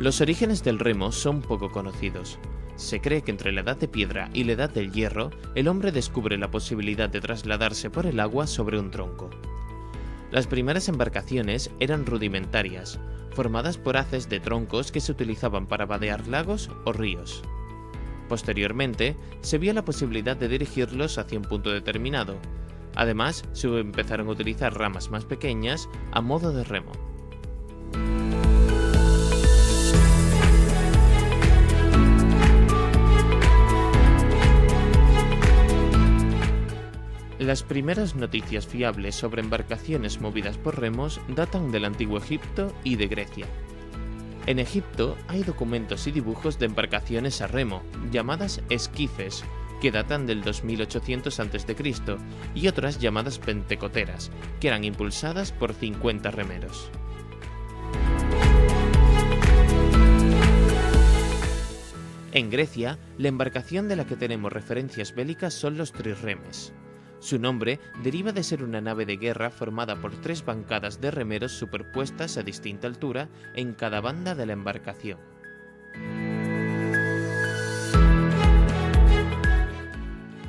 Los orígenes del remo son poco conocidos. Se cree que entre la Edad de Piedra y la Edad del Hierro, el hombre descubre la posibilidad de trasladarse por el agua sobre un tronco. Las primeras embarcaciones eran rudimentarias, formadas por haces de troncos que se utilizaban para vadear lagos o ríos. Posteriormente, se vio la posibilidad de dirigirlos hacia un punto determinado. Además, se empezaron a utilizar ramas más pequeñas a modo de remo. Las primeras noticias fiables sobre embarcaciones movidas por remos datan del Antiguo Egipto y de Grecia. En Egipto hay documentos y dibujos de embarcaciones a remo, llamadas esquifes, que datan del 2800 a.C., y otras llamadas pentecoteras, que eran impulsadas por 50 remeros. En Grecia, la embarcación de la que tenemos referencias bélicas son los trirremes. Su nombre deriva de ser una nave de guerra formada por 3 bancadas de remeros superpuestas a distinta altura en cada banda de la embarcación.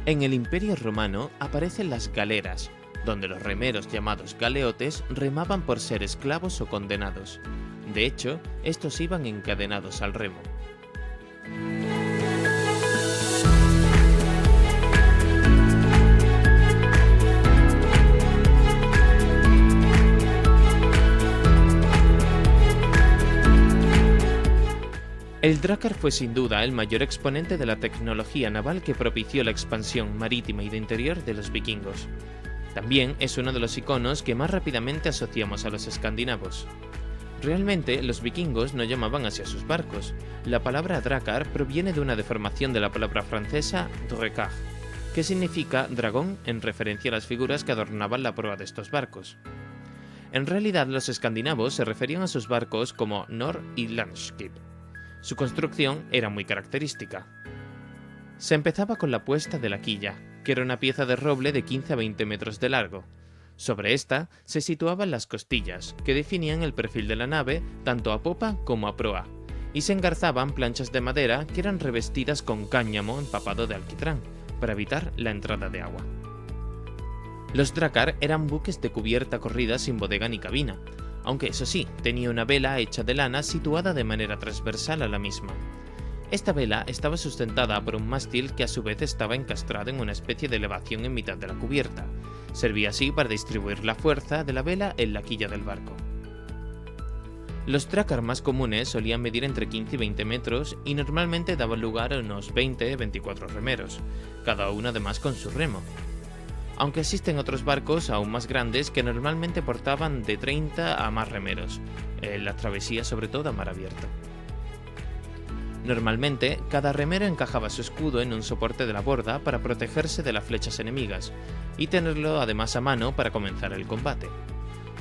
En el Imperio Romano aparecen las galeras, donde los remeros llamados galeotes remaban por ser esclavos o condenados. De hecho, estos iban encadenados al remo. El Drakkar fue sin duda el mayor exponente de la tecnología naval que propició la expansión marítima y de interior de los vikingos. También es uno de los iconos que más rápidamente asociamos a los escandinavos. Realmente, los vikingos no llamaban así a sus barcos. La palabra Drakkar proviene de una deformación de la palabra francesa Drekar, que significa dragón en referencia a las figuras que adornaban la proa de estos barcos. En realidad, los escandinavos se referían a sus barcos como Nor y Landskip. Su construcción era muy característica. Se empezaba con la puesta de la quilla, que era una pieza de roble de 15 a 20 metros de largo. Sobre esta se situaban las costillas, que definían el perfil de la nave tanto a popa como a proa, y se engarzaban planchas de madera que eran revestidas con cáñamo empapado de alquitrán, para evitar la entrada de agua. Los Drakkar eran buques de cubierta corrida sin bodega ni cabina, aunque eso sí, tenía una vela hecha de lana situada de manera transversal a la misma. Esta vela estaba sustentada por un mástil que a su vez estaba encastrado en una especie de elevación en mitad de la cubierta. Servía así para distribuir la fuerza de la vela en la quilla del barco. Los Drakkar más comunes solían medir entre 15 y 20 metros y normalmente daban lugar a unos 20-24 remeros, cada uno además con su remo. Aunque existen otros barcos aún más grandes que normalmente portaban de 30 a más remeros, en las travesías sobre todo a mar abierto. Normalmente, cada remero encajaba su escudo en un soporte de la borda para protegerse de las flechas enemigas, y tenerlo además a mano para comenzar el combate.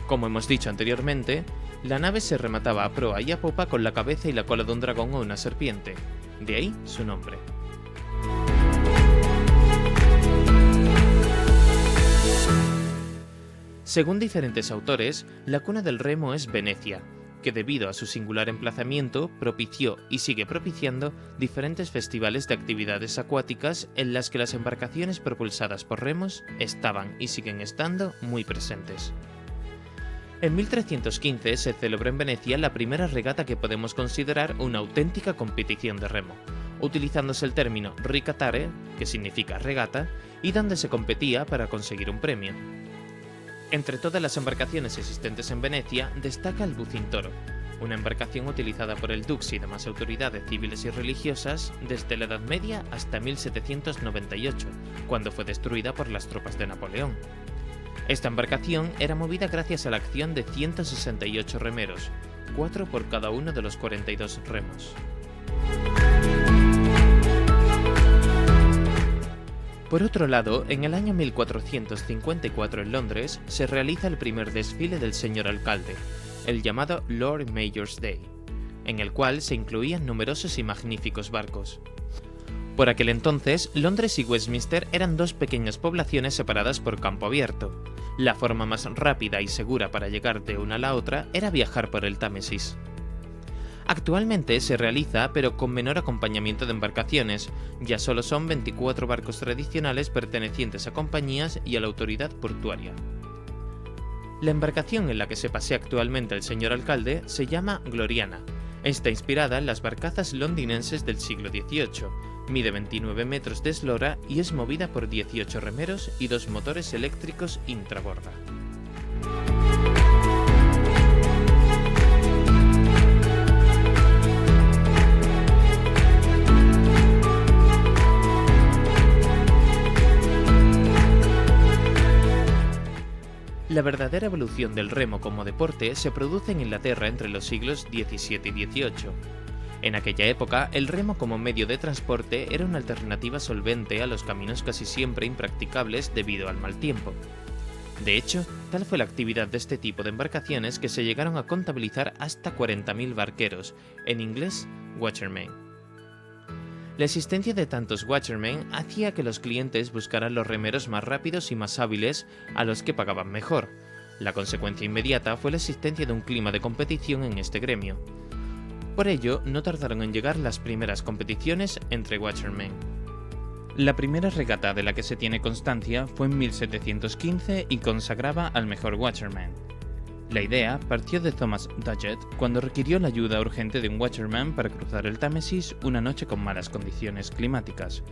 Como hemos dicho anteriormente, la nave se remataba a proa y a popa con la cabeza y la cola de un dragón o una serpiente, de ahí su nombre. Según diferentes autores, la cuna del remo es Venecia, que debido a su singular emplazamiento propició y sigue propiciando diferentes festivales de actividades acuáticas en las que las embarcaciones propulsadas por remos estaban y siguen estando muy presentes. En 1315 se celebró en Venecia la primera regata que podemos considerar una auténtica competición de remo, utilizándose el término rigatare, que significa regata, y donde se competía para conseguir un premio. Entre todas las embarcaciones existentes en Venecia destaca el Bucintoro, una embarcación utilizada por el dux y demás autoridades civiles y religiosas desde la Edad Media hasta 1798, cuando fue destruida por las tropas de Napoleón. Esta embarcación era movida gracias a la acción de 168 remeros, 4 por cada uno de los 42 remos. Por otro lado, en el año 1454 en Londres se realiza el primer desfile del señor alcalde, el llamado Lord Mayor's Day, en el cual se incluían numerosos y magníficos barcos. Por aquel entonces, Londres y Westminster eran 2 pequeñas poblaciones separadas por campo abierto. La forma más rápida y segura para llegar de una a la otra era viajar por el Támesis. Actualmente se realiza, pero con menor acompañamiento de embarcaciones. Ya solo son 24 barcos tradicionales pertenecientes a compañías y a la autoridad portuaria. La embarcación en la que se pasea actualmente el señor alcalde se llama Gloriana. Está inspirada en las barcazas londinenses del siglo XVIII. Mide 29 metros de eslora y es movida por 18 remeros y 2 motores eléctricos intraborda. La verdadera evolución del remo como deporte se produce en Inglaterra entre los siglos XVII y XVIII. En aquella época, el remo como medio de transporte era una alternativa solvente a los caminos casi siempre impracticables debido al mal tiempo. De hecho, tal fue la actividad de este tipo de embarcaciones que se llegaron a contabilizar hasta 40.000 barqueros, en inglés, watchermen. La existencia de tantos watchermen hacía que los clientes buscaran los remeros más rápidos y más hábiles, a los que pagaban mejor. La consecuencia inmediata fue la existencia de un clima de competición en este gremio. Por ello, no tardaron en llegar las primeras competiciones entre watchermen. La primera regata de la que se tiene constancia fue en 1715 y consagraba al mejor watcherman. La idea partió de Thomas Dugget cuando requirió la ayuda urgente de un watcherman para cruzar el Támesis una noche con malas condiciones climáticas.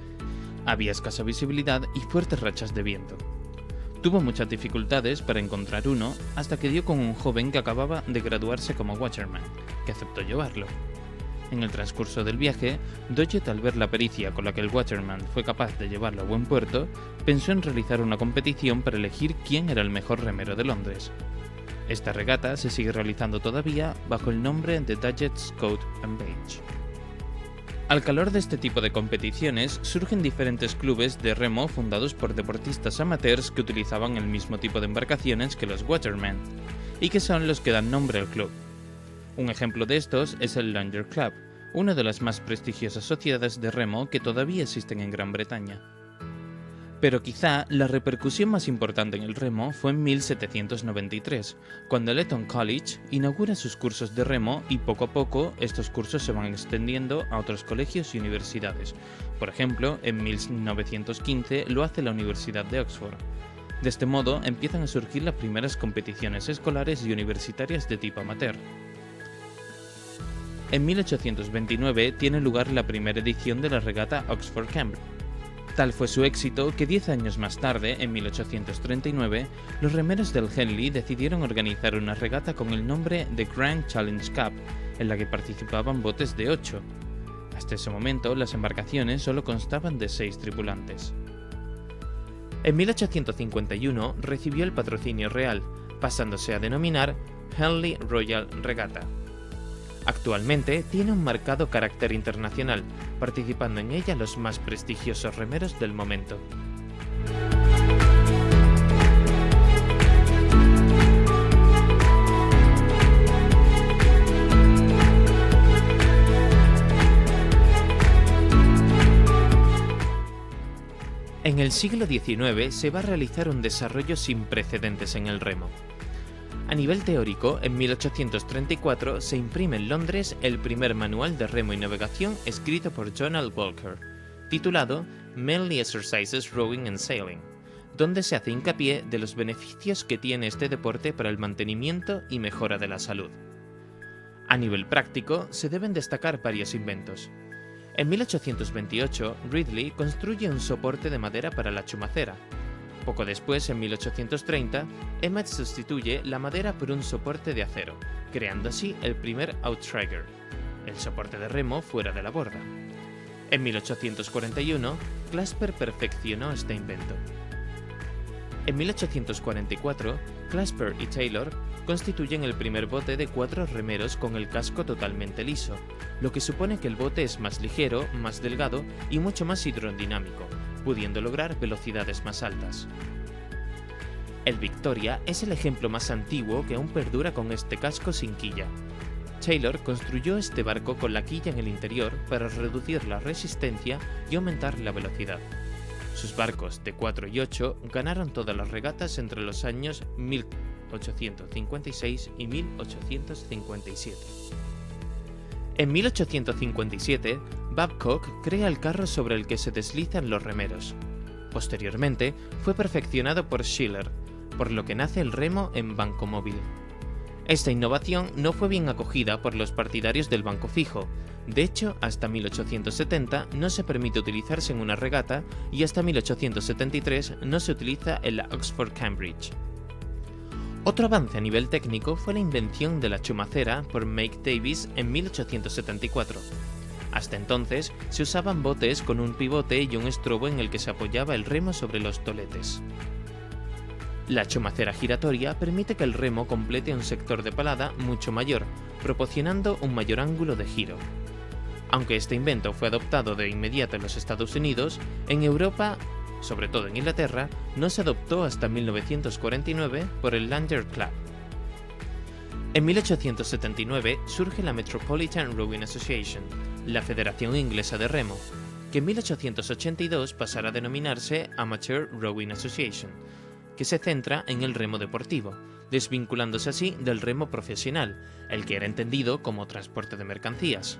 Había escasa visibilidad y fuertes rachas de viento. Tuvo muchas dificultades para encontrar uno hasta que dio con un joven que acababa de graduarse como watcherman, que aceptó llevarlo. En el transcurso del viaje, Dugget, al ver la pericia con la que el watcherman fue capaz de llevarlo a buen puerto, pensó en realizar una competición para elegir quién era el mejor remero de Londres. Esta regata se sigue realizando todavía bajo el nombre de Dugget's Coat and Badge. Al calor de este tipo de competiciones surgen diferentes clubes de remo fundados por deportistas amateurs que utilizaban el mismo tipo de embarcaciones que los watchermen, y que son los que dan nombre al club. Un ejemplo de estos es el Langer Club, una de las más prestigiosas sociedades de remo que todavía existen en Gran Bretaña. Pero quizá la repercusión más importante en el remo fue en 1793, cuando el Eton College inaugura sus cursos de remo y poco a poco estos cursos se van extendiendo a otros colegios y universidades. Por ejemplo, en 1915 lo hace la Universidad de Oxford. De este modo empiezan a surgir las primeras competiciones escolares y universitarias de tipo amateur. En 1829 tiene lugar la primera edición de la regata Oxford-Cambridge. Tal fue su éxito que 10 años más tarde, en 1839, los remeros del Henley decidieron organizar una regata con el nombre de Grand Challenge Cup, en la que participaban botes de 8. Hasta ese momento, las embarcaciones solo constaban de 6 tripulantes. En 1851 recibió el patrocinio real, pasándose a denominar Henley Royal Regatta. Actualmente tiene un marcado carácter internacional, participando en ella los más prestigiosos remeros del momento. En el siglo XIX se va a realizar un desarrollo sin precedentes en el remo. A nivel teórico, en 1834 se imprime en Londres el primer manual de remo y navegación escrito por John L. Walker, titulado Manly Exercises Rowing and Sailing, donde se hace hincapié de los beneficios que tiene este deporte para el mantenimiento y mejora de la salud. A nivel práctico, se deben destacar varios inventos. En 1828, Ridley construye un soporte de madera para la chumacera. Poco después, en 1830, Emmett sustituye la madera por un soporte de acero, creando así el primer outrigger, el soporte de remo fuera de la borda. En 1841, Clasper perfeccionó este invento. En 1844, Clasper y Taylor constituyen el primer bote de 4 remeros con el casco totalmente liso, lo que supone que el bote es más ligero, más delgado y mucho más hidrodinámico, pudiendo lograr velocidades más altas. El Victoria es el ejemplo más antiguo que aún perdura con este casco sin quilla. Taylor construyó este barco con la quilla en el interior para reducir la resistencia y aumentar la velocidad. Sus barcos de 4 y 8 ganaron todas las regatas entre los años 1856 y 1857. En 1857, Babcock crea el carro sobre el que se deslizan los remeros. Posteriormente, fue perfeccionado por Schiller, por lo que nace el remo en banco móvil. Esta innovación no fue bien acogida por los partidarios del banco fijo. De hecho, hasta 1870 no se permite utilizarse en una regata y hasta 1873 no se utiliza en la Oxford-Cambridge. Otro avance a nivel técnico fue la invención de la chumacera por Make Davis en 1874. Hasta entonces se usaban botes con un pivote y un estrobo en el que se apoyaba el remo sobre los toletes. La chumacera giratoria permite que el remo complete un sector de palada mucho mayor, proporcionando un mayor ángulo de giro. Aunque este invento fue adoptado de inmediato en los Estados Unidos, en Europa, sobre todo en Inglaterra, no se adoptó hasta 1949 por el Lander Club. En 1879 surge la Metropolitan Rowing Association, la Federación Inglesa de Remo, que en 1882 pasará a denominarse Amateur Rowing Association, que se centra en el remo deportivo, desvinculándose así del remo profesional, el que era entendido como transporte de mercancías.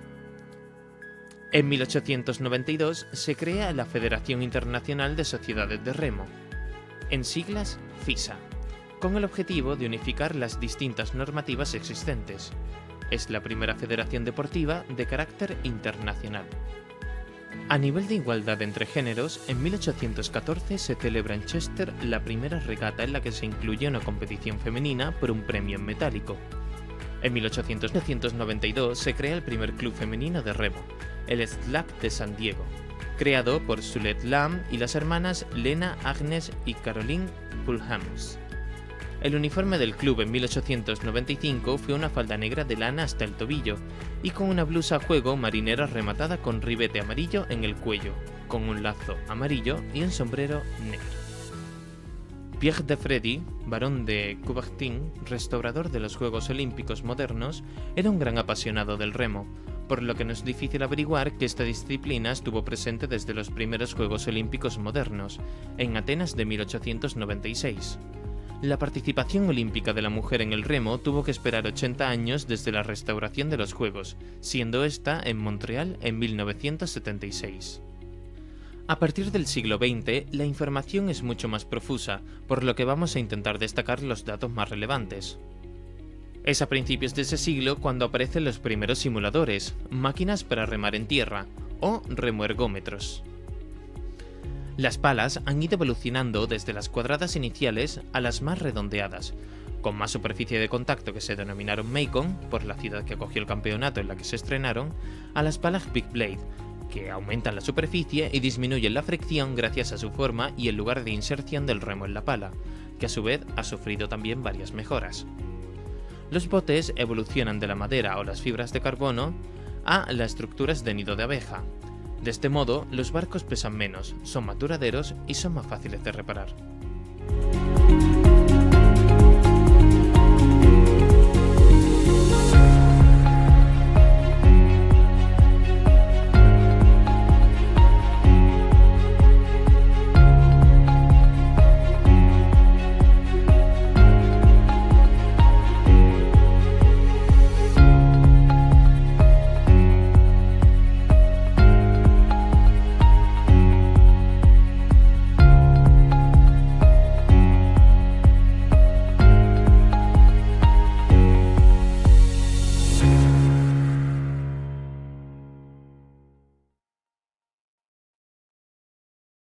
En 1892 se crea la Federación Internacional de Sociedades de Remo, en siglas FISA, con el objetivo de unificar las distintas normativas existentes. Es la primera federación deportiva de carácter internacional. A nivel de igualdad entre géneros, en 1814 se celebra en Chester la primera regata en la que se incluye una competición femenina por un premio en metálico. En 1892 se crea el primer club femenino de remo, el Slack de San Diego, creado por Sulet Lamb y las hermanas Lena, Agnes y Caroline Pulhams. El uniforme del club en 1895 fue una falda negra de lana hasta el tobillo y con una blusa a juego marinera rematada con ribete amarillo en el cuello, con un lazo amarillo y un sombrero negro. Pierre de Freddy, barón de Coubertin, restaurador de los Juegos Olímpicos modernos, era un gran apasionado del remo, por lo que no es difícil averiguar que esta disciplina estuvo presente desde los primeros Juegos Olímpicos modernos, en Atenas de 1896. La participación olímpica de la mujer en el remo tuvo que esperar 80 años desde la restauración de los Juegos, siendo esta en Montreal en 1976. A partir del siglo XX, la información es mucho más profusa, por lo que vamos a intentar destacar los datos más relevantes. Es a principios de ese siglo cuando aparecen los primeros simuladores, máquinas para remar en tierra, o remoergómetros. Las palas han ido evolucionando desde las cuadradas iniciales a las más redondeadas, con más superficie de contacto que se denominaron Macon, por la ciudad que acogió el campeonato en la que se estrenaron, a las palas Big Blade, que aumentan la superficie y disminuyen la fricción gracias a su forma y el lugar de inserción del remo en la pala, que a su vez ha sufrido también varias mejoras. Los botes evolucionan de la madera o las fibras de carbono a las estructuras de nido de abeja. De este modo, los barcos pesan menos, son más duraderos y son más fáciles de reparar.